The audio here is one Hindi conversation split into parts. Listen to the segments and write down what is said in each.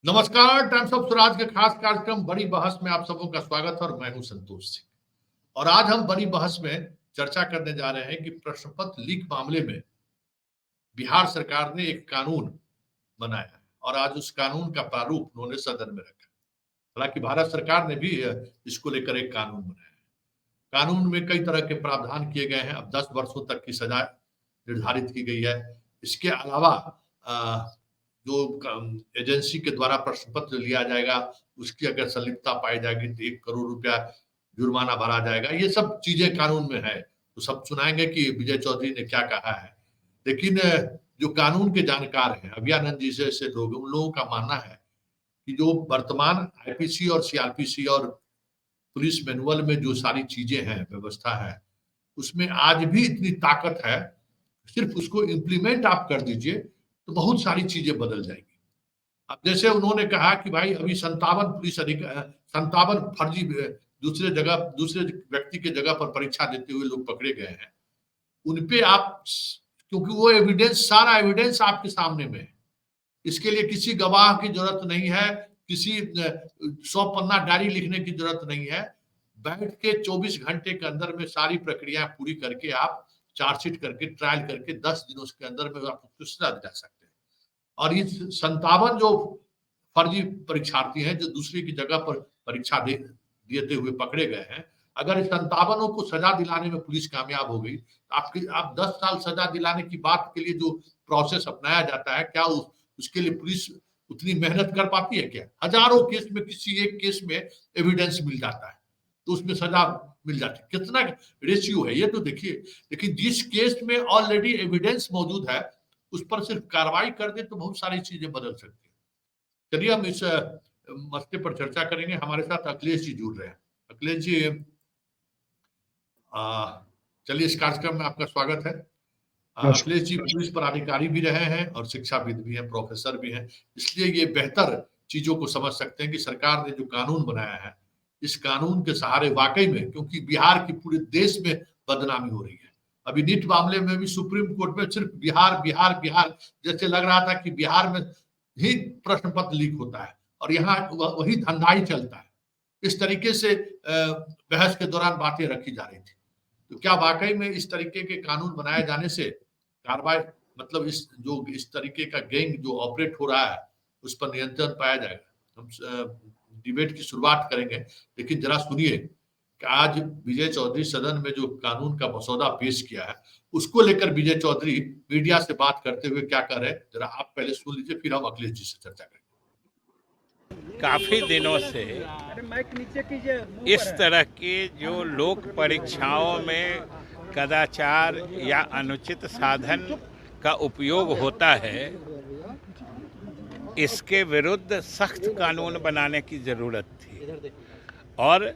नमस्कार। टाइम्स ऑफ स्वराज के खास कार्यक्रम बड़ी बहस में आप सबों का स्वागत है और मैं हूं संतोष सिंह। और आज हम बड़ी बहस में चर्चा करने जा रहे हैं कि प्रश्न पत्र लीक मामले में बिहार सरकार ने एक कानून बनाया है और आज उस कानून का प्रारूप उन्होंने सदन में रखा। हालांकि भारत सरकार ने भी इसको लेकर एक कानून बनाया है। कानून में कई तरह के प्रावधान किए गए हैं। अब 10 वर्षों तक की सजा निर्धारित की गई है। इसके अलावा जो एजेंसी के द्वारा प्रश्न पत्र लिया जाएगा उसकी अगर संलिप्तता पाई जाएगी तो 1 करोड़ रुपया जुर्माना भरा जाएगा। ये सब चीजें कानून में है, तो सब सुनाएंगे कि विजय चौधरी ने क्या कहा है। लेकिन जो कानून के जानकार हैं, अभियानंद जी से लोग, उन लोगों का मानना है कि जो वर्तमान आईपीसी और सीआरपीसी और पुलिस मैनुअल में जो सारी चीजें हैं, व्यवस्था है, उसमें आज भी इतनी ताकत है। सिर्फ उसको इम्प्लीमेंट आप कर दीजिए तो बहुत सारी चीजें बदल जाएंगी। अब जैसे उन्होंने कहा कि भाई अभी 57 फर्जी दूसरे व्यक्ति के जगह पर परीक्षा देते हुए लोग पकड़े गए हैं। उनपे आप, क्योंकि वो सारा एविडेंस आपके सामने में है, इसके लिए किसी गवाह की जरूरत नहीं है, किसी 100 पन्ना डायरी लिखने की जरूरत नहीं है। बैठ के 24 घंटे के अंदर में सारी प्रक्रिया पूरी करके आप चार्जशीट करके ट्रायल करके 10 दिनों के अंदर में आपको सजा दिला सकते हैं। और ये 57 जो फर्जी परीक्षार्थी हैं जो दूसरे की जगह पर परीक्षा देते हुए पकड़े गए हैं, अगर 57 को सजा दिलाने में पुलिस कामयाब हो गई तो आप 10 साल सजा दिलाने की बात के लिए जो प्रोसेस अपनाया जाता है, क्या उसके लिए पुलिस उतनी मेहनत कर पाती है क्या? हजारों केस में किसी एक केस में एविडेंस मिल जाता है तो उसमें सजा मिल जाती है। कितना रेशियो है ये तो देखिए। लेकिन जिस केस में ऑलरेडी एविडेंस मौजूद है उस पर सिर्फ कार्रवाई कर दे तो बहुत सारी चीजें बदल सकती है। चलिए हम इस मसले पर चर्चा करेंगे। हमारे साथ अखिलेश जी जुड़ रहे हैं। अखिलेश जी, चलिए इस कार्यक्रम में आपका स्वागत है। अखिलेश जी पुलिस पदाधिकारी भी रहे हैं और शिक्षाविद भी हैं, प्रोफेसर भी हैं, इसलिए ये बेहतर चीजों को समझ सकते हैं कि सरकार ने जो कानून बनाया है, इस कानून के सहारे वाकई में, क्योंकि बिहार की पूरे देश में बदनामी हो रही है। अभी नीट मामले में भी सुप्रीम कोर्ट में सिर्फ बिहार बिहार बिहार, जैसे लग रहा था कि बिहार में ही प्रश्न पत्र लीक होता है और यहाँ वही धंधाई चलता है। इस तरीके से बहस के दौरान बातें रखी जा रही थी। तो क्या वाकई में इस तरीके के कानून बनाए जाने से कार्रवाई, मतलब इस तरीके का गैंग जो ऑपरेट हो रहा है उस पर नियंत्रण पाया जाएगा? हम डिबेट की शुरुआत करेंगे, लेकिन जरा सुनिए कि आज विजय चौधरी सदन में जो कानून का मसौदा पेश किया है उसको लेकर विजय चौधरी मीडिया से बात करते हुए क्या कर रहे हैं, जरा आप पहले सुन लीजिए, फिर हम अखिलेश जी से चर्चा करेंगे। काफी दिनों से इस तरह की जो लोक परीक्षाओं में कदाचार या अनुचित साधन का उपयोग होता है, इसके विरुद्ध सख्त कानून बनाने की जरूरत थी। और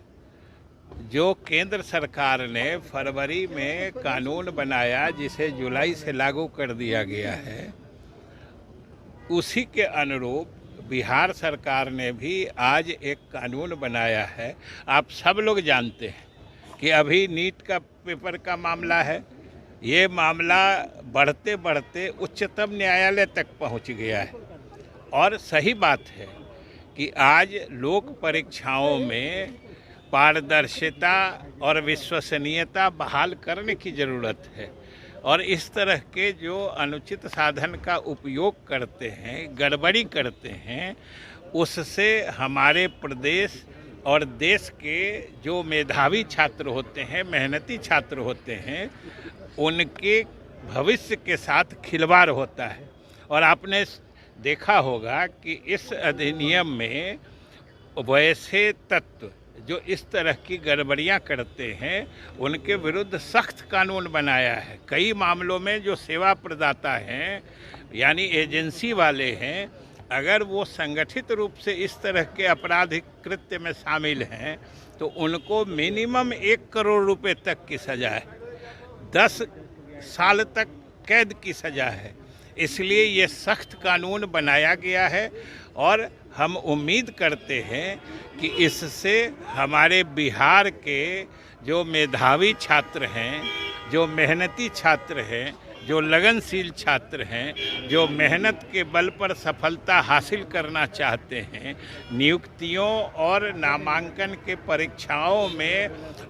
जो केंद्र सरकार ने फरवरी में कानून बनाया, जिसे जुलाई से लागू कर दिया गया है, उसी के अनुरूप बिहार सरकार ने भी आज एक कानून बनाया है। आप सब लोग जानते हैं कि अभी नीट का पेपर का मामला है, ये मामला बढ़ते बढ़ते उच्चतम न्यायालय तक पहुंच गया है। और सही बात है कि आज लोक परीक्षाओं में पारदर्शिता और विश्वसनीयता बहाल करने की ज़रूरत है। और इस तरह के जो अनुचित साधन का उपयोग करते हैं, गड़बड़ी करते हैं, उससे हमारे प्रदेश और देश के जो मेधावी छात्र होते हैं, मेहनती छात्र होते हैं, उनके भविष्य के साथ खिलवाड़ होता है। और आपने देखा होगा कि इस अधिनियम में वैसे तत्व जो इस तरह की गड़बड़ियां करते हैं उनके विरुद्ध सख्त कानून बनाया है। कई मामलों में जो सेवा प्रदाता हैं, यानी एजेंसी वाले हैं, अगर वो संगठित रूप से इस तरह के आपराधिक कृत्य में शामिल हैं तो उनको मिनिमम 1 करोड़ रुपए तक की सज़ा है, 10 साल तक कैद की सज़ा है। इसलिए ये सख्त कानून बनाया गया है और हम उम्मीद करते हैं कि इससे हमारे बिहार के जो मेधावी छात्र हैं, जो मेहनती छात्र हैं, जो लगनशील छात्र हैं, जो मेहनत के बल पर सफलता हासिल करना चाहते हैं, नियुक्तियों और नामांकन के परीक्षाओं में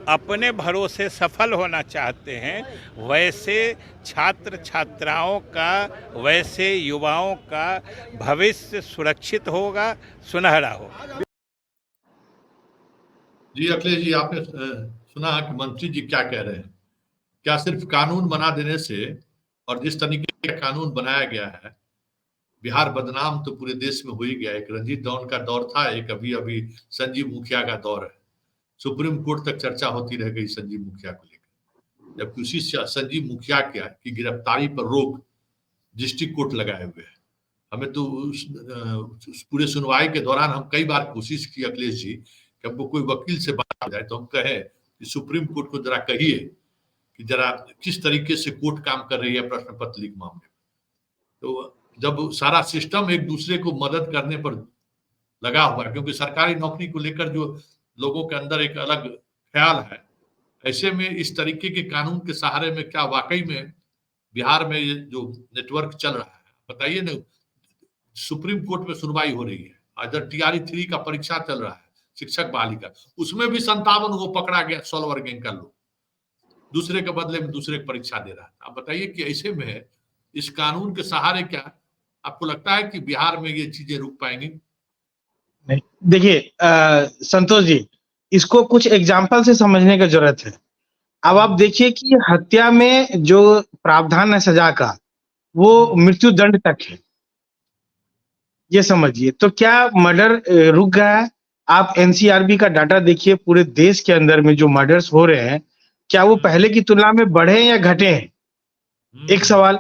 अपने भरोसे सफल होना चाहते हैं, वैसे छात्र छात्राओं का, वैसे युवाओं का भविष्य सुरक्षित होगा, सुनहरा होगा। जी अखिलेश जी, आपने सुना कि मंत्री जी क्या कह रहे हैं? क्या सिर्फ कानून बना देने से, और जिस तरीके का कानून बनाया गया है, बिहार बदनाम तो पूरे देश में हो ही गया। एक रंजीत दौन का दौर था, एक अभी अभी संजीव मुखिया का दौर है। सुप्रीम कोर्ट तक चर्चा होती रह गई संजीव मुखिया को लेकर, जबकि उसी संजीव मुखिया की गिरफ्तारी पर रोक डिस्ट्रिक्ट कोर्ट लगाए हुए है। हमें तो उस पूरे सुनवाई के दौरान हम कई बार कोशिश की अखिलेश जी कि हमको कोई वकील से बात हो जाए तो हम कहे कि सुप्रीम कोर्ट को जरा कहिए कि जरा किस तरीके से कोर्ट काम कर रही है प्रश्न पत्र लीक मामले में। तो जब सारा सिस्टम एक दूसरे को मदद करने पर लगा हुआ है, क्योंकि सरकारी नौकरी को लेकर जो लोगों के अंदर एक अलग ख्याल है, ऐसे में इस तरीके के कानून के सहारे में क्या वाकई में बिहार में ये जो नेटवर्क चल रहा है, बताइए ना। सुप्रीम कोर्ट में सुनवाई हो रही है, इधर TRE 3 का परीक्षा चल रहा है शिक्षक बहाली का, उसमें भी 57 वो पकड़ा गया सॉल्वर गैंग का लोग, दूसरे के बदले में दूसरे की परीक्षा दे रहा था। आप बताइए कि ऐसे में इस कानून के सहारे क्या आपको लगता है कि बिहार में ये चीजें रुक पाएंगी? नहीं, देखिए संतोष जी, इसको कुछ एग्जाम्पल से समझने की जरूरत है। अब आप देखिए कि हत्या में जो प्रावधान है सजा का, वो मृत्यु दंड तक है, ये समझिए। तो क्या मर्डर रुक गया है? आप NCRB का डाटा देखिए, पूरे देश के अंदर में जो मर्डर्स हो रहे हैं, क्या वो पहले की तुलना में बढ़े या घटे हैं? एक सवाल।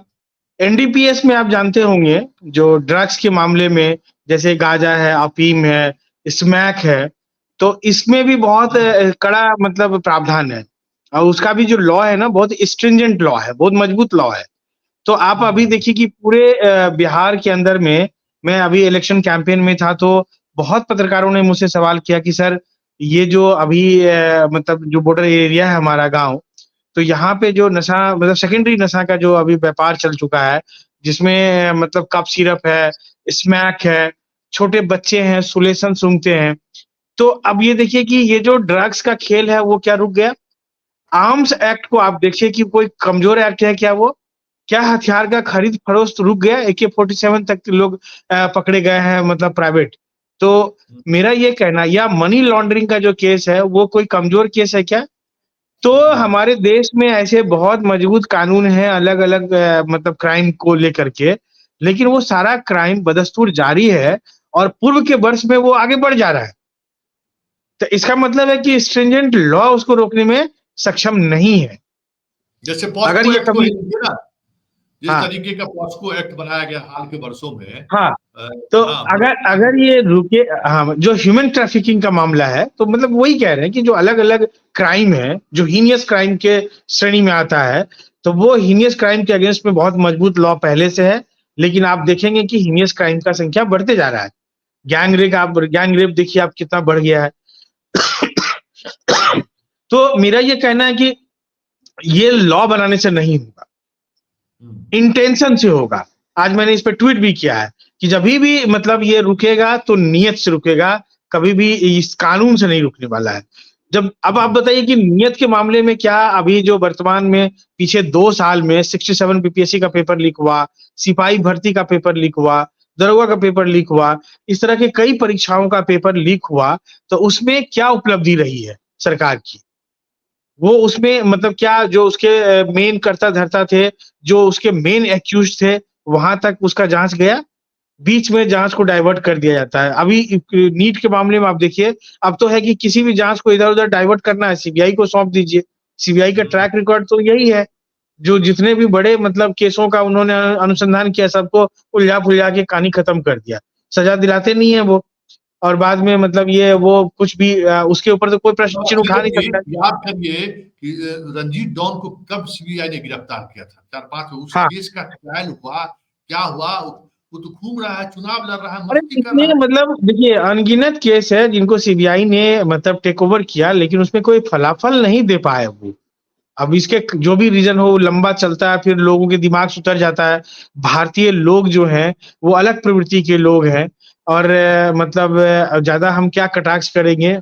NDPS में आप जानते होंगे, जो ड्रग्स के मामले में, जैसे गांजा है, अफीम है, स्मैक है, तो इसमें भी बहुत कड़ा मतलब प्रावधान है, और उसका भी जो लॉ है ना, बहुत स्ट्रिंजेंट लॉ है, बहुत मजबूत लॉ है। तो आप अभी देखिए कि पूरे बिहार के अंदर में, मैं अभी इलेक्शन कैंपेन में था, तो बहुत पत्रकारों ने मुझसे सवाल किया कि सर, ये जो अभी मतलब जो बॉर्डर एरिया है हमारा गांव, तो यहाँ पे जो नशा, मतलब सेकेंडरी नशा का जो अभी व्यापार चल चुका है, जिसमें मतलब कप सिरप है, स्मैक है, छोटे बच्चे हैं, सुलेसन सूंघते हैं। तो अब ये देखिए कि ये जो ड्रग्स का खेल है वो क्या रुक गया? आर्म्स एक्ट को आप देखिए कि कोई कमजोर एक्ट है क्या वो? क्या हथियार का खरीद फरोख्त रुक गया? AK-47 तक लोग पकड़े गए हैं, मतलब प्राइवेट। तो मेरा ये कहना, या मनी लॉन्ड्रिंग का जो केस है वो कोई कमजोर केस है क्या? तो हमारे देश में ऐसे बहुत मजबूत कानून हैं अलग-अलग मतलब क्राइम को लेकर के, लेकिन वो सारा क्राइम बदस्तूर जारी है और पूर्व के वर्ष में वो आगे बढ़ जा रहा है। तो इसका मतलब है कि स्ट्रिंजेंट लॉ उसको रोकने में सक्षम नहीं है। जैसे अगर पॉस्को ये एक्ट को कभी लीजिए ना, जिस हाँ, तरीके का पॉस्को एक्ट बनाया गया हाल के वर्षों में, हाँ, तो हाँ, अगर ये रुके, हाँ, जो ह्यूमन ट्रैफिकिंग का मामला है, तो मतलब वही कह रहे हैं कि जो अलग-अलग क्राइम है, जो हीनियस क्राइम के श्रेणी में आता है, तो वो हीनियस क्राइम के अगेंस्ट में बहुत मजबूत लॉ पहले से है, लेकिन आप देखेंगे कि हीनियस क्राइम का संख्या बढ़ते जा रहा है। गैंग रेप देखिए आप कितना बढ़ गया है। तो मेरा ये कहना है कि ये लॉ बनाने से नहीं होगा, इंटेंशन से होगा। आज मैंने इस पे ट्वीट भी किया है कि जब भी मतलब ये रुकेगा तो नियत से रुकेगा, कभी भी इस कानून से नहीं रुकने वाला है। जब अब आप बताइए कि नियत के मामले में क्या अभी जो वर्तमान में पिछले 2 साल में 67 BPSC का पेपर लीक हुआ, सिपाही भर्ती का पेपर लीक हुआ, दरोगा का पेपर लीक हुआ, इस तरह के कई परीक्षाओं का पेपर लीक हुआ, तो उसमें क्या उपलब्धि रही है सरकार की? वो उसमें मतलब क्या जो उसके मेन कर्ता धर्ता थे, जो उसके मेन एक्यूज थे, वहां तक उसका जांच गया? बीच में जांच को डाइवर्ट कर दिया जाता है। अभी नीट के मामले में आप देखिए, अब तो है कि किसी भी जांच को इधर-उधर डाइवर्ट करना है, CBI को सौंप दीजिए। CBI का ट्रैक रिकॉर्ड तो यही है, जो जितने भी बड़े मतलब केसों का उन्होंने अनुसंधान किया, सबको उलझा-फुलझा के कहानी खत्म कर दिया। सजा दिलाते नहीं है वो, और बाद में मतलब ये वो कुछ भी उसके ऊपर तो कोई प्रश्न चिन्ह उठा नहीं सकता। याद करिए कि रंजीत डॉन को कब CBI ने गिरफ्तार किया था, 4-5 उस हाँ। केस का ट्रायल हुआ, क्या हुआ? वो तो घूम रहा है, चुनाव लड़ रहा है, अरे मस्ती कर कितने रहा है। मतलब देखिए अनगिनत केस है जिनको CBI ने मतलब टेक ओवर किया, लेकिन उसमें कोई फलाफल नहीं दे पाए वो। अब इसके जो भी रीजन हो लंबा चलता है, फिर लोगों के दिमाग से उतर जाता है। भारतीय लोग जो हैं वो अलग प्रवृत्ति के लोग हैं और मतलब ज्यादा हम क्या कटाक्ष करेंगे,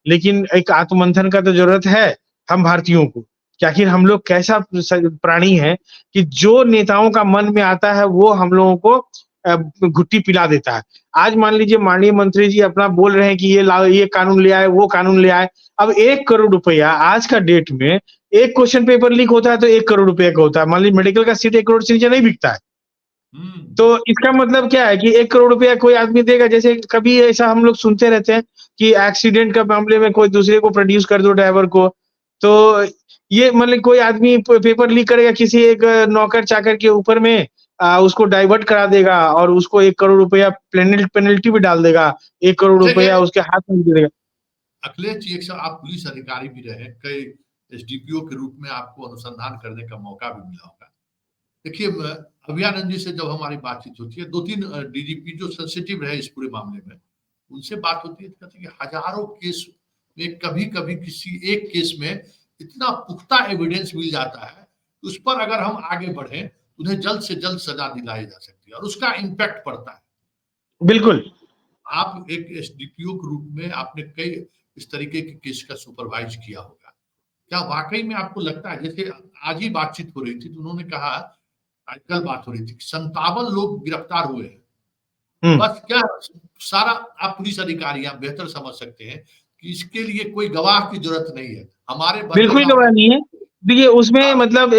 लेकिन एक आत्ममंथन का तो जरूरत है हम भारतीयों को कि आखिर हम लोग कैसा प्राणी है कि जो नेताओं का मन में आता है वो हम लोगों को घुट्टी पिला देता है। आज मान लीजिए माननीय मंत्री जी अपना बोल रहे हैं कि ये कानून ले आए, वो कानून ले आए। अब 1 करोड़ रुपया आज का डेट में एक क्वेश्चन पेपर लीक होता है तो 1 करोड़ रुपए का होता है। मान लीजिए मेडिकल का सीट 1 करोड़ से नीचे नहीं बिकता है। तो इसका मतलब क्या है कि 1 करोड़ रुपया कोई आदमी देगा। जैसे कभी ऐसा हम लोग सुनते रहते हैं कि एक्सीडेंट का मामले में कोई दूसरे को प्रोड्यूस कर दो ड्राइवर को। तो ये मतलब कोई आदमी पेपर लीक करेगा किसी एक नौकर चाकर के ऊपर में, उसको डाइवर्ट करा देगा और उसको 1 करोड़ रुपया पेनल्टी भी डाल देगा। 1 करोड़ रुपया उसके हाथ में दे देगा। अखिलेश जी, एक आप पुलिस अधिकारी भी रहे, कई एसडीपीओ के रूप में आपको अनुसंधान करने का मौका भी मिला होगा। देखिए, अभियानंद जी से जब हमारी बातचीत होती है, 2-3 डीजीपी जो सेंसिटिव रहे इस पूरे मामले में, उनसे बात होती है, कहते हैं कि हजारों केस में कभी-कभी किसी एक केस में इतना पुख्ता एविडेंस मिल जाता है, उस पर अगर हम आगे बढ़े, उन्हें जल्द से जल्द सजा दिलाई जा सकती है और उसका इम्पैक्ट पड़ता है। बिल्कुल। आप एक एसडीपीओ के रूप में आपने कई इस तरीके के केस का सुपरवाइज किया होगा। क्या वाकई में आपको लगता है, जैसे आज ही बातचीत हो रही थी तो उन्होंने कहा, आज कल बात हो रही थी, 57 लोग गिरफ्तार हुए हैं। बस क्या सारा आप पुलिस अधिकारी आप बेहतर समझ सकते हैं कि इसके लिए कोई गवाह की जरूरत नहीं है। हमारे बिल्कुल गवाह नहीं है। देखिए उसमें मतलब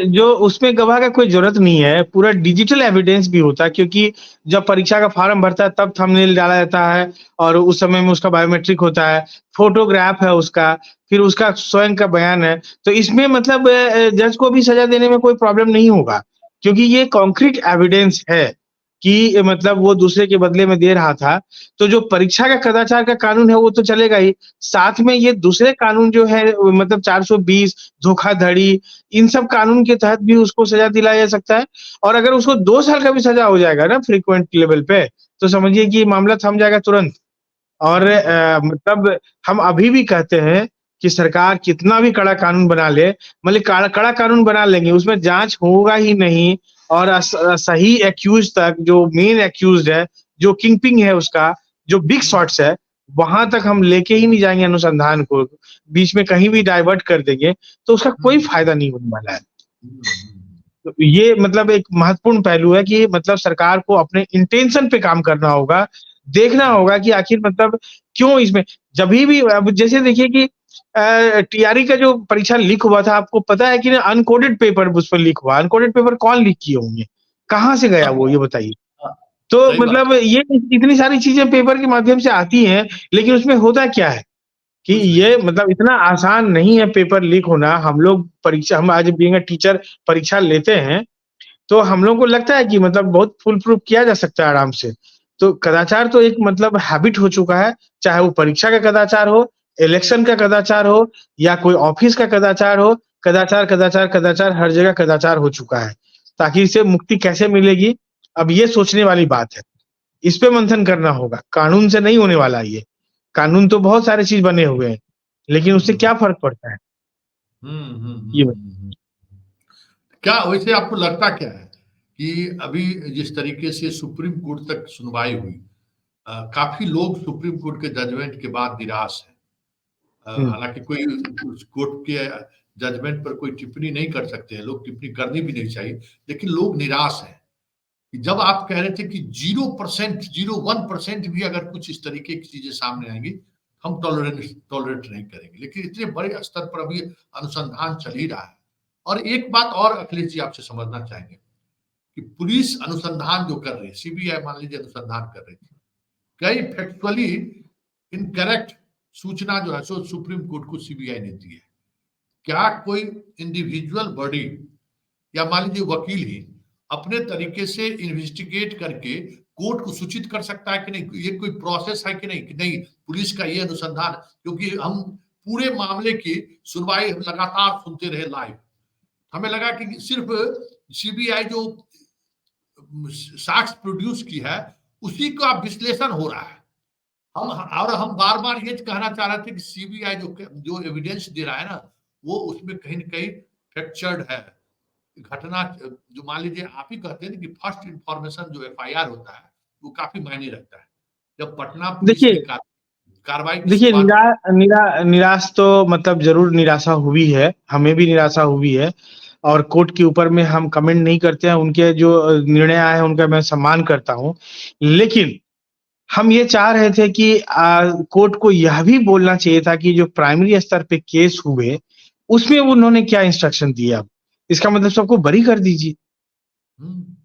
जो उसमें गवाह का कोई जरूरत नहीं है, पूरा डिजिटल एविडेंस भी होता है क्योंकि जब परीक्षा का फॉर्म भरता है तब थंबनेल डाला जाता है और उस समय में उसका बायोमेट्रिक होता है, फोटोग्राफ है उसका, फिर उसका स्वयं का बयान है। तो इसमें मतलब जज को भी सजा देने में कोई प्रॉब्लम नहीं होगा क्योंकि ये कॉन्क्रीट एविडेंस है कि मतलब वो दूसरे के बदले में दे रहा था। तो जो परीक्षा का कदाचार का कानून है वो तो चलेगा ही, साथ में ये दूसरे कानून जो है मतलब 420 धोखाधड़ी, इन सब कानून के तहत भी उसको सजा दिलाया जा सकता है। और अगर उसको 2 साल का भी सजा हो जाएगा ना फ्रीक्वेंट लेवल पे, तो समझिए कि मामला थम जाएगा तुरंत। और मतलब हम अभी भी कहते हैं कि सरकार कितना भी कड़ा कानून बना ले, मतलब कड़ा कानून बना लेंगे, उसमें जाँच होगा ही नहीं और सही एक्यूज़ तक, जो मेन एक्यूज़्ड है, जो किंगपिन है उसका, जो बिग शॉट्स है, वहाँ तक हम लेके ही नहीं जाएँगे अनुसंधान को, बीच में कहीं भी डाइवर्ट कर देंगे, तो उसका कोई फ़ायदा नहीं होने वाला है। तो ये मतलब एक महत्वपूर्ण पहलू है कि मतलब सरकार को अपने इंटेंशन पे काम करना होगा, देखना होगा कि आखिर मतलब क्यों इसमें जभी भी अब जैसे देखिए कि टीआरई का जो परीक्षा लीक हुआ था, आपको पता है कि ना अनकोडेड पेपर उस पर लीक हुआ। अनकोडेड पेपर कौन लीक किए होंगे? कहाँ से गया वो ये बताइए? तो मतलब ये इतनी सारी चीज़ें पेपर के माध्यम से आती हैं, लेकिन उसमें होता क्या है कि ये मतलब इतना आसान नहीं है पेपर लीक होना। हम लोग परीक्षा, हम आज बीइंग अ टीचर परीक्षा लेते हैं, तो हम लोगों को लगता है कि मतलब बहुत फुल प्रूफ किया जा सकता है आराम से। तो कदाचार तो एक मतलब हैबिट हो चुका है, चाहे वो परीक्षा का कदाचार हो, इलेक्शन का कदाचार हो या कोई ऑफिस का कदाचार हो, कदाचार, कदाचार, कदाचार हर जगह कदाचार हो चुका है। ताकि इससे मुक्ति कैसे मिलेगी, अब ये सोचने वाली बात है। इस पे मंथन करना होगा, कानून से नहीं होने वाला ये। कानून तो बहुत सारे चीज़ बने हुए हैं, लेकिन उससे क्या फ़र्क पड़ता है? ये क्या वैसे आपको लगता क्या है कि अभी जिस तरीके से सुप्रीम कोर्ट तक सुनवाई हुई, काफी लोग सुप्रीम कोर्ट के जजमेंट के बाद निराश हैं। हालांकि कोई उस कोर्ट के जजमेंट पर कोई टिप्पणी नहीं कर सकते हैं, लोग टिप्पणी करनी भी नहीं चाहिए, लेकिन लोग निराश हैं कि जब आप कह रहे थे कि 0%, 0.1% भी अगर कुछ इस तरीके की चीजें सामने आएंगी, हम टॉलरेट नहीं करेंगे, लेकिन इतने बड़े स्तर पर अभी अनुसंधान चल ही रहा है। और एक बात और अखिलेश जी आपसे समझना चाहेंगे कि पुलिस अनुसंधान जो कर रही है, सीबीआई मान लीजिए अनुसंधान कर रही थी, कई फैक्चुअली इनकरेक्ट सूचना जो है सो सुप्रीम कोर्ट को सीबीआई ने दी है। क्या कोई इंडिविजुअल बॉडी या मान लीजिए वकील ही अपने तरीके से इन्वेस्टिगेट करके कोर्ट को सूचित कर सकता है कि नहीं, ये कोई प्रोसेस है कि नहीं पुलिस का ये अनुसंधान, क्योंकि हम पूरे मामले की सुनवाई लगातार सुनते रहे लाइव, हमें लगा कि सिर्फ सीबीआई जो साक्ष्य प्रोड्यूस की है उसी का विश्लेषण हो रहा है। हम बार बार ये कहना चाह रहे थे कि सीबीआई जो एविडेंस दे रहा है ना, वो उसमें कहीं न कहीं फ्रैक्चर्ड है। घटना जो मान लीजिए आप ही कहते हैं ना कि फर्स्ट इन्फॉर्मेशन जो एफआईआर होता है, वो काफ़ी मायने रखता है। जब पटना पुलिस की देखिए कार्रवाई की देखिए शुरुआत निराश तो मतलब जरूर निराशा हुई है, हमें भी निराशा हुई है और कोर्ट के ऊपर में हम कमेंट नहीं करते हैं, उनके जो निर्णय आए हैं उनका मैं सम्मान करता हूँ। लेकिन हम ये चाह रहे थे कि कोर्ट को यह भी बोलना चाहिए था कि जो प्राइमरी स्तर पे केस हुए, उसमें उन्होंने क्या इंस्ट्रक्शन दिया? इसका मतलब सबको बरी कर दीजिए। हुँ,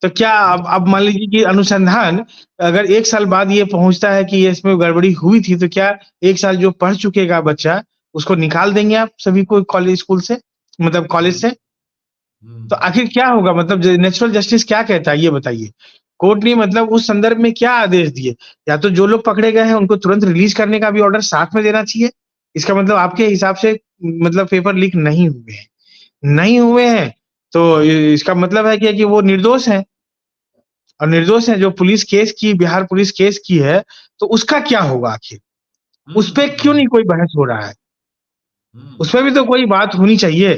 तो क्या अब मान लीजिए कि अनुसंधान अगर 1 साल बाद ये पहुँचता है कि ये इसमें गड़बड़ी हुई थी, तो क्या 1 साल जो पढ़ चुकेगा बच्चा, उसको निकाल देंगे आप सभी को कॉलेज स्कूल से? मतलब कॉलेज हुँ, से? हुँ, तो आखिर क्या होगा? मतलब नेचुरल जस्टिस क्या कहता है ये बताइए? कोर्ट ने मतलब उस संदर्भ में क्या आदेश दिए? या तो जो लोग पकड़े गए हैं उनको तुरंत रिलीज़ करने का भी ऑर्डर साथ में देना चाहिए। इसका मतलब आपके हिसाब से मतलब पेपर लीक नहीं हुए हैं। नहीं हुए हैं, तो इसका मतलब है कि वो निर्दोष हैं। और निर्दोष है जो पुलिस केस की बिहार पुलिस केस की है, तो उसका क्या होगा आखिर? हुँ, उसपे हुँ, क्यों हुँ, नहीं कोई बहस हो रहा है? हुँ, उसपे भी तो कोई बात होनी चाहिए।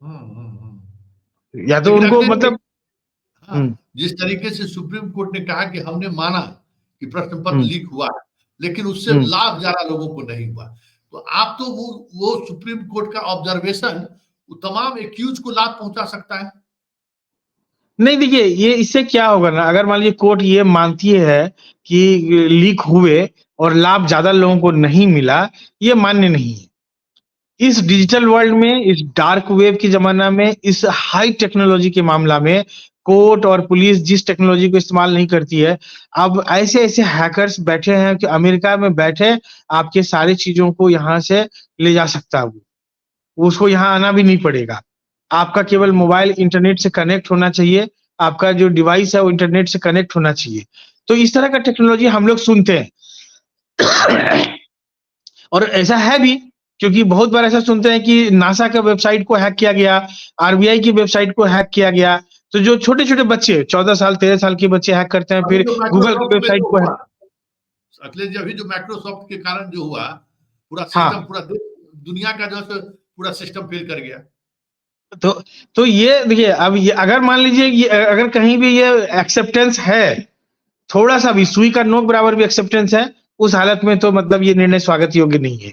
हुँ, हुँ, हुँ। या तो लेकिन उनको अगले दिन मतलब हुँ, हाँ, जिस तरीके से सुप्रीम कोर्ट ने कहा कि हमने माना कि प्रश्न पत्र हुँ, लीक हुआ है, लेकिन उससे हुँ। लाभ ज़्यादा लोगों को नहीं हुआ। तो आप तो वो सुप्रीम कोर्ट का ऑब्जर्वेशन वो तमाम एक्यूज़ को लाभ पहुँचा सकता है। नहीं देखिए, ये इससे क्या होगा ना अगर मान लीजिए कोर्ट ये मानती है कि लीक हुए और लाभ ज़्यादा लोगों को नहीं मिला, ये मान्य नहीं है। इस डिजिटल वर्ल्ड में, इस डार्क वेब के ज़माना में, इस हाई टेक्नोलॉजी के मामला में कोर्ट और पुलिस जिस टेक्नोलॉजी को इस्तेमाल नहीं करती है, अब ऐसे-ऐसे हैकर्स बैठे हैं कि अमेरिका में बैठे आपके सारी चीज़ों को यहाँ से ले जा सकता है वो। उसको यहाँ आना भी नहीं पड़ेगा। आपका केवल मोबाइल इंटरनेट से कनेक्ट होना चाहिए, आपका जो डिवाइस है वो इंटरनेट से कनेक्ट होना चाहिए। तो इस तरह का टेक्नोलॉजी हम लोग सुनते हैं। और ऐसा है भी क्योंकि बहुत बार ऐसा सुनते हैं कि नासा का वेबसाइट को हैक किया गया, आरबीआई की वेबसाइट को हैक किया गया। तो जो छोटे-छोटे बच्चे 14 साल, 13 साल के बच्चे हैक करते हैं, अभी फिर जो गूगल की माइक्रोसॉफ्ट में वेबसाइट जो को हुआ हैक अखिलेश जी, अभी जो माइक्रोसॉफ्ट के कारण जो हुआ, पूरा हाँ, सिस्टम पूरा दुनिया का जो है सो पूरा सिस्टम फेल कर गया। तो तो ये देखिए अब ये अगर मान लीजिए ये अगर कहीं भी ये एक्सेप्टेंस है, थोड़ा-सा भी सुई का नोक बराबर भी एक्सेप्टेंस है, उस हालत में तो मतलब ये निर्णय स्वागत योग्य नहीं है।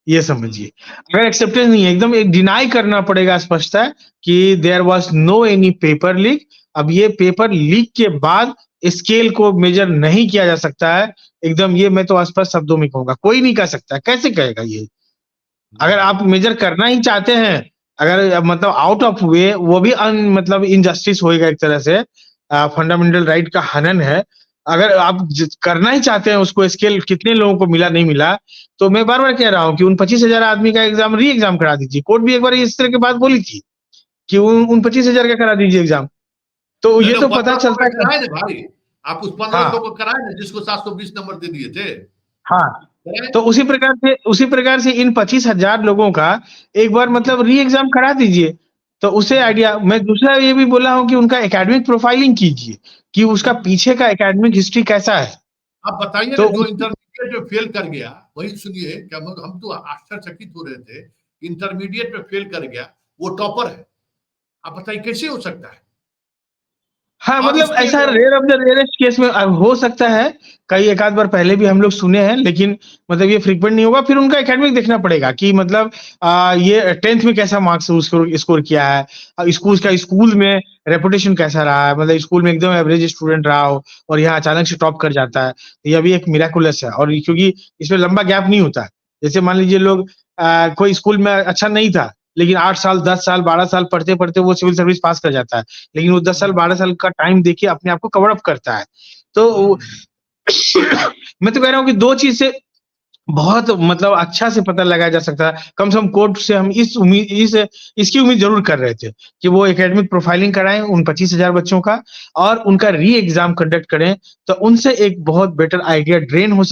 ये हुँ, समझिए। अगर एक्सेप्टेंस नहीं है, एकदम एक डिनाई करना पड़ेगा स्पष्टता कि there was no any paper leak. अब ये पेपर लीक के बाद स्केल को मेज़र नहीं किया जा सकता है। एकदम ये मैं तो स्पष्ट शब्दों में कहूँगा, कोई नहीं कह सकता है, कैसे कहेगा ये? अगर हुँ, आप मेज़र करना ही चाहते हैं, अगर मतलब आउट ऑफ वे वो भी मतलब इनजस्टिस होएगा एक तरह से फंडामेंटल राइट का हनन है। अगर आप करना ही चाहते हैं उसको स्केल कितने लोगों को मिला नहीं मिला, तो मैं बार-बार कह रहा हूँ कि उन 25,000 आदमी का एग्ज़ाम री-एग्ज़ाम करा दीजिए। कोर्ट भी एक बार इस तरह की बात बोली थी कि उन 25,000 का करा दीजिए एग्ज़ाम। तो नहीं ये तो तो पता 1500 चलता का है कराए ना भाई। आप उस 1500 हाँ, को कराए ना जिसको 720 नंबर दे दिए थे। हाँ। कराए। तो उसी प्रकार से इन 25,000 लोगों का एक बार हुँ, मतलब री-एग्ज़ाम करा दीजिए। तो उससे हुँ, आइडिया मैं दूसरा ये भी बोला हूँ कि उनका एकेडमिक प्रोफाइलिंग कीजिए, कि उसका हुँ। पीछे का एकेडमिक हिस्ट्री कैसा है। आप बताइए ना तो जो उस इंटरमीडिएट में फेल कर गया, वही सुनिए क्या हम तो आश्चर्यचकित हो रहे थे। इंटरमीडिएट में फेल कर गया, वो टॉपर है। आप बताइए कैसे हो सकता है? हाँ, और मतलब उसके ऐसा rare of the rarest case में हो सकता है, कई एक आध बार पहले भी हम लोग सुने हैं, लेकिन मतलब ये फ्रीक्वेंट नहीं होगा। फिर उनका एकेडमिक देखना पड़ेगा कि मतलब ये 10th में कैसा मार्क्स स्कोर स्कोर किया है। स्कूल में रेपुटेशन कैसा रहा है, मतलब स्कूल में एकदम एवरेज स्टूडेंट रहा हो और यहाँ अचानक से टॉप कर जाता है। ये भी एक मिरेकुलस है और क्योंकि इसमें लंबा गैप नहीं होता है। जैसे मान लीजिए लोग कोई स्कूल में अच्छा नहीं था, लेकिन 8 साल, 10 साल, 12 साल पढ़ते-पढ़ते वो सिविल सर्विस पास कर जाता है। लेकिन वो 10 साल, हुँ, 12 साल का टाइम देखिए अपने आप को कवर अप करता है। तो हुँ, मैं तो कह रहा हूँ कि 2 चीज़ से बहुत मतलब अच्छा से पता लगाया जा सकता है। कम से कम कोर्ट से हम इसकी उम्मीद ज़रूर कर रहे थे कि वो एकेडमिक प्रोफाइलिंग कराएँ उन 25,000 बच्चों का और उनका री-एग्ज़ाम कंडक्ट करें, तो उनसे एक बहुत बेटर आइडिया ड्रेन हो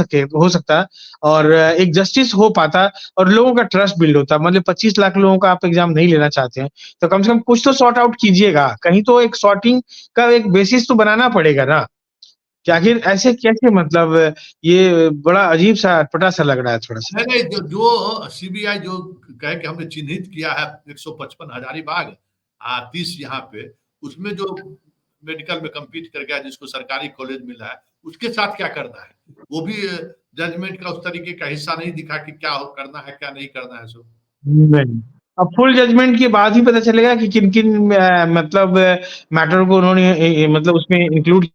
सकता और एक जस्टिस हो पाता और लोगों का ट्रस्ट बिल्ड होता। मतलब 25 लाख लोगों का आप एग्ज़ाम नहीं लेना चाहते हैं, तो कम से कम कुछ तो सॉर्ट आउट कीजिएगा। कहीं तो एक सॉर्टिंग का एक बेसिस तो बनाना पड़ेगा ना। कि आखिर ऐसे कैसे, मतलब ये बड़ा अजीब सा अटपटा सा लग रहा है थोड़ा सा। नहीं, जो सीबीआई जो कहे कि हमने चिन्हित किया है 155 हजारीबाग 30 यहाँ पे, उसमें जो मेडिकल में कम्पीट कर गया, जिसको सरकारी कॉलेज मिला है, उसके साथ क्या करना है? वो भी जजमेंट का उस तरीके का हिस्सा नहीं दिखा कि क्या करना है क्या नहीं करना है। सो नहीं, अब फुल जजमेंट के बाद ही पता चलेगा कि किन किन मतलब मैटर को उन्होंने मतलब उसमें इंक्लूड किया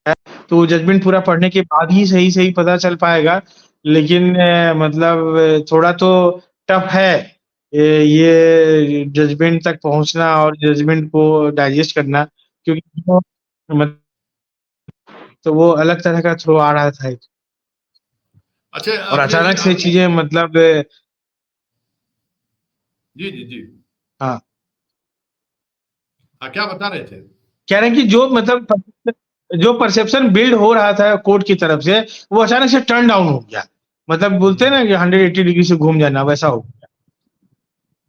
है, तो जजमेंट पूरा पढ़ने के बाद ही सही सही पता चल पाएगा। लेकिन मतलब थोड़ा तो टफ है ये जजमेंट तक पहुंचना और जजमेंट को डाइजेस्ट करना, क्योंकि तो वो अलग तरह का थ्रो आ रहा था अच्छा, और अपने अचानक से चीजें मतलब जी जी जी, हाँ, क्या बता रहे थे? कह रहे हैं कि जो मतलब जो परसेप्शन बिल्ड हो रहा था कोर्ट की तरफ से, वो अचानक से टर्न डाउन हो गया। मतलब बोलते हैं ना कि 180 डिग्री से घूम जाना, वैसा हो गया।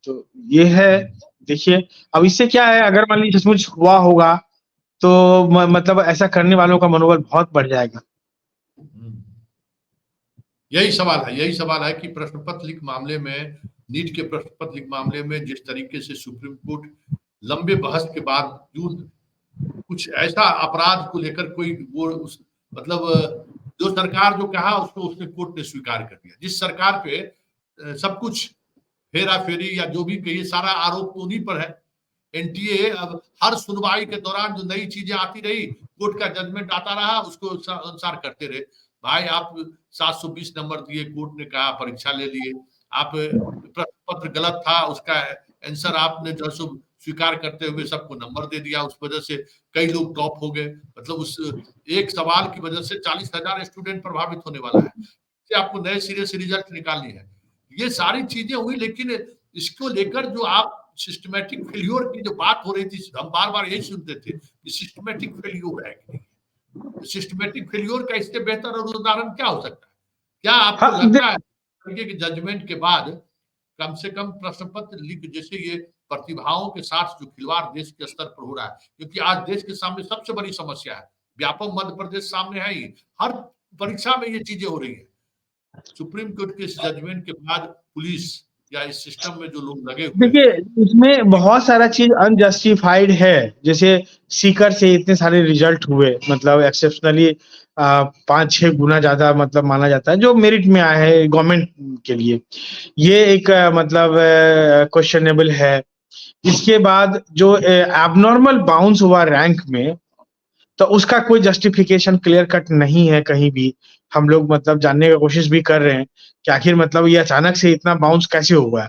तो ये है, देखिए अब इससे क्या है, अगर मान लीजिए सचमुच हुआ होगा तो मतलब ऐसा करने वालों का मनोबल बहुत बढ़ जाएगा। यही सवाल है कि प्रश्न पत्र लीक मामले में, नीट के प्रश्न पत्र लीक मामले में जिस तरीके से सुप्रीम कोर्ट लंबे बहस के बावजूद कुछ ऐसा अपराध को लेकर कोई वो मतलब जो सरकार जो कहा उसको उसने कोर्ट ने स्वीकार कर दिया। जिस सरकार पे सब कुछ हेरा फेरी या जो भी कहिए सारा आरोप तो उन्हीं पर है। एनटीए अब हर सुनवाई के दौरान जो नई चीजें आती रही, कोर्ट का जजमेंट आता रहा, उसको अनुसार करते रहे। भाई आप 720 नंबर दिए, कोर्ट ने कहा परीक्षा ले लिए। आप प्रश्न पत्र गलत था, उसका आंसर आपने जो सो स्वीकार करते हुए सबको नंबर दे दिया। उस वजह से कई लोग टॉप हो गए। मतलब उस एक सवाल की वजह से 40,000 स्टूडेंट प्रभावित होने वाला है। आपको नए सिरे से रिजल्ट निकालनी है। ये सारी चीजें हुई, लेकिन इसको लेकर जो आप सिस्टमैटिक फेल्योर की जो बात हो रही थी, हम बार बार यही सुनते थे कि सिस्टमैटिक फेल्योर है कि नहीं। सिस्टमैटिक फेल्योर का इससे बेहतर और उदाहरण क्या हो सकता है? क्या आपको लगता है कि जजमेंट के बाद कम से कम प्रश्न पत्र लीक जैसे ये प्रतिभाओं के साथ जो खिलवाड़ देश के स्तर पर हो रहा है, क्योंकि आज देश के सामने सबसे बड़ी समस्या है, व्यापक मध्य प्रदेश सामने है ही, हर परीक्षा में ये चीजें हो रही है। सुप्रीम कोर्ट के इस जजमेंट के बाद पुलिस या इस सिस्टम में जो लोग लगे हुए हैं, देखिए इसमें बहुत सारा चीज अनजस्टिफाइड है। जैसे सीकर से इतने सारे रिजल्ट हुए, मतलब एक्सेप्शनली 5-6 गुना ज्यादा मतलब माना जाता है जो मेरिट में आया है गवर्नमेंट के लिए। ये एक मतलब क्वेश्चनेबल है। इसके बाद जो एबनॉर्मल बाउंस हुआ रैंक में, तो उसका कोई जस्टिफिकेशन क्लियर कट नहीं है कहीं भी। हम लोग मतलब जानने की कोशिश भी कर रहे हैं कि आखिर मतलब ये अचानक से इतना बाउंस कैसे हुआ,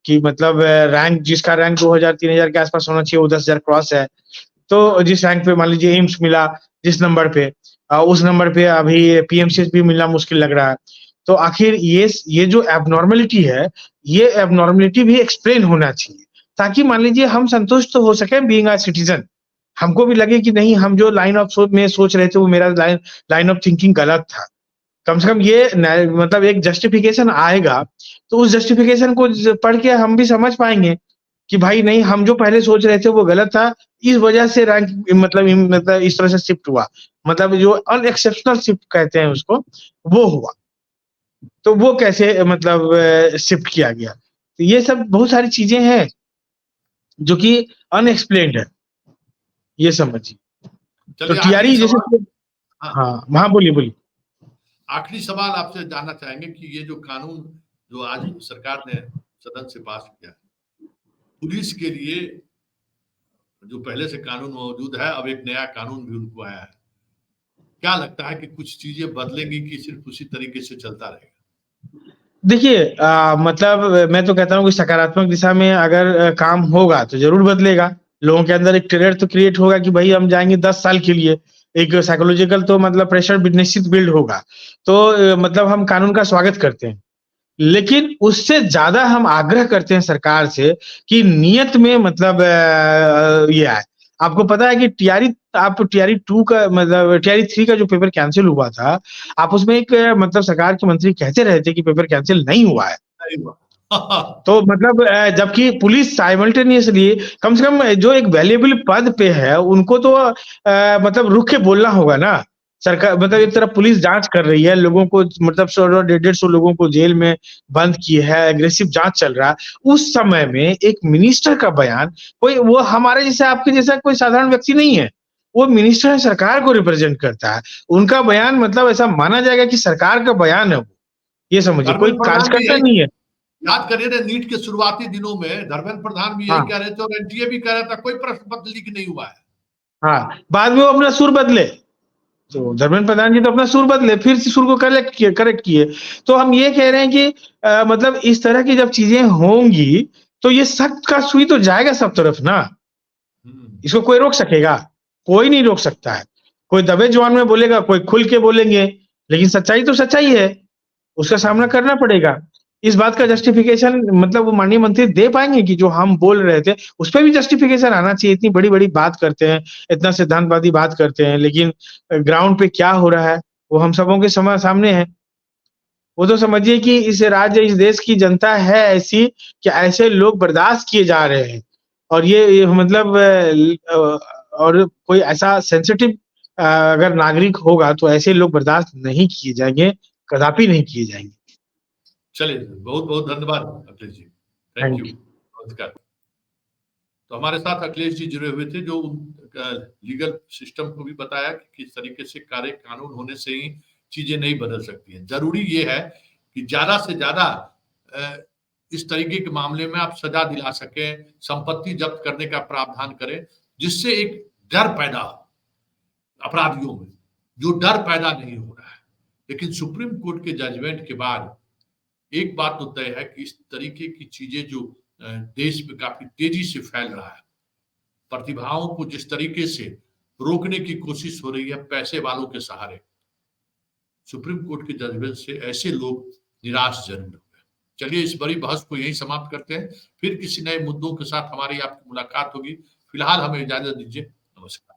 कि मतलब रैंक जिसका रैंक 2000-3000 के आसपास होना चाहिए वो 10,000 क्रॉस है। तो जिस रैंक पे मान लीजिए एम्स मिला, जिस नंबर पे उस नंबर पे अभी पीएमसीएच भी मिलना मुश्किल लग रहा है। तो आखिर ये जो एबनॉर्मेलिटी है, ये एबनॉर्मेलिटी भी एक्सप्लेन होना चाहिए, ताकि मान लीजिए हम संतुष्ट तो हो सके बीइंग अ सिटीजन। हमको भी लगे कि नहीं, हम जो लाइन ऑफ सोच रहे थे वो मेरा लाइन ऑफ थिंकिंग गलत था। कम से कम ये मतलब एक जस्टिफिकेशन आएगा, तो उस जस्टिफिकेशन को पढ़ के हम भी समझ पाएंगे कि भाई नहीं, हम जो पहले सोच रहे थे वो गलत था, इस वजह से रैंक मतलब इस तरह से शिफ्ट हुआ, मतलब जो अनएक्सेप्शनल शिफ्ट कहते हैं उसको, वो हुआ। तो वो कैसे मतलब शिफ्ट किया गया। तो ये सब बहुत सारी चीजें हैं जो कि अनएक्सप्लेन्ड है, ये समझिए। तो चलिए आखिरी टीआरई जैसे, सवाल, हाँ बोलिए बोलिए। आखिरी सवाल आपसे जानना चाहेंगे कि ये जो कानून जो आज सरकार ने सदन से पास किया, पुलिस के लिए जो पहले से कानून मौजूद है, अब एक नया कानून भी उनको आया है, क्या लगता है कि कुछ चीजें बदलेंगी कि सिर्फ उसी तरीके से चलता रहेगा? देखिए मतलब मैं तो कहता हूँ कि सकारात्मक दिशा में अगर काम होगा तो जरूर बदलेगा। लोगों के अंदर एक ट्रिगर तो क्रिएट होगा कि भाई हम जाएंगे 10 साल के लिए, एक साइकोलॉजिकल तो मतलब प्रेशर निश्चित बिल्ड होगा। तो मतलब हम कानून का स्वागत करते हैं, लेकिन उससे ज्यादा हम आग्रह करते हैं सरकार से कि नियत में मतलब ये आए। आपको पता है कि टीआरई 2 का मतलब टीआरई 3 का जो पेपर कैंसिल हुआ था, आप उसमें एक मतलब सरकार के मंत्री कहते रहे थे कि पेपर कैंसिल नहीं हुआ है। नहीं हुआ। तो मतलब जबकि पुलिस साइमल्टेनियसली कम से कम जो एक वैल्यूएबल पद पे है उनको तो मतलब रुक के बोलना होगा ना। सरकार मतलब एक तरफ पुलिस जांच कर रही है, लोगों को मतलब 100 150 लोगों को जेल में बंद की है, एग्रेसिव जांच चल रहा है। उस समय में एक मिनिस्टर का बयान, कोई वो हमारे जैसा आपके जैसा कोई साधारण व्यक्ति नहीं है, वो मिनिस्टर है, सरकार को रिप्रेजेंट करता है। उनका बयान मतलब ऐसा माना जाएगा कि सरकार का बयान है वो, ये समझिए, कोई धर्मेंद्र प्रधान भी कार्यकर्ता यही नहीं है। याद करिए ना, नीट के शुरुआती दिनों में धर्मेंद्र प्रधान भी यही हाँ कह रहे थे और एनटीए भी कह रहा था कोई प्रश्न पत्र लीक नहीं हुआ है। हाँ, बाद में वो अपना सुर बदले, तो धर्मेंद्र प्रधान जी तो अपना सुर बदले, फिर से सुर को करेक्ट किए। तो हम ये कह रहे हैं कि मतलब इस तरह की जब चीजें होंगी तो ये सख्त का सुई तो जाएगा सब तरफ ना। इसको कोई रोक सकेगा? कोई नहीं रोक सकता है। कोई दबे जुबान में बोलेगा, कोई खुल के बोलेंगे, लेकिन सच्चाई तो सच्चाई है, उसका सामना करना पड़ेगा। इस बात का जस्टिफिकेशन मतलब वो माननीय मंत्री दे पाएंगे कि जो हम बोल रहे थे उस पे भी जस्टिफिकेशन आना चाहिए। इतनी बड़ी-बड़ी बात करते हैं, इतना सिद्धांतवादी बात करते हैं, लेकिन ग्राउंड पे क्या हो रहा है वो हम सबों के सामने है। वो तो समझिए कि इस राज्य, इस देश की जनता है ऐसी कि ऐसे लोग बर्दाश्त किए जा रहे हैं। और ये मतलब और कोई ऐसा सेंसिटिव अगर नागरिक होगा तो ऐसे लोग बर्दाश्त नहीं किए जाएंगे, कदापि नहीं किए जाएंगे। चलिए, बहुत बहुत धन्यवाद Akhilesh ji, thank you, thank you. नमस्कार। तो हमारे साथ अखिलेश जी जुड़े हुए थे, जो लीगल सिस्टम को भी बताया कि किस तरीके से कार्य कानून होने से ही चीजें नहीं बदल सकती हैं। जरूरी ये है कि ज्यादा से ज्यादा इस तरीके के मामले में आप सजा दिला सकें, संपत्ति जब्त करने का प्रावधान करें, जिससे एक डर पैदा हो अपराधियों में, जो डर पैदा नहीं हो रहा है। लेकिन सुप्रीम कोर्ट के जजमेंट के बाद एक बात तो तय है कि इस तरीके की चीजें जो देश में काफी तेजी से फैल रहा है, प्रतिभाओं को जिस तरीके से रोकने की कोशिश हो रही है पैसे वालों के सहारे, सुप्रीम कोर्ट के जजमेंट से ऐसे लोग निराश जरूर होंगे। चलिए, इस बड़ी बहस को यहीं समाप्त करते हैं, फिर किसी नए मुद्दों के साथ हमारी आपकी मुलाकात होगी। फिलहाल हमें इजाजत दीजिए, नमस्कार।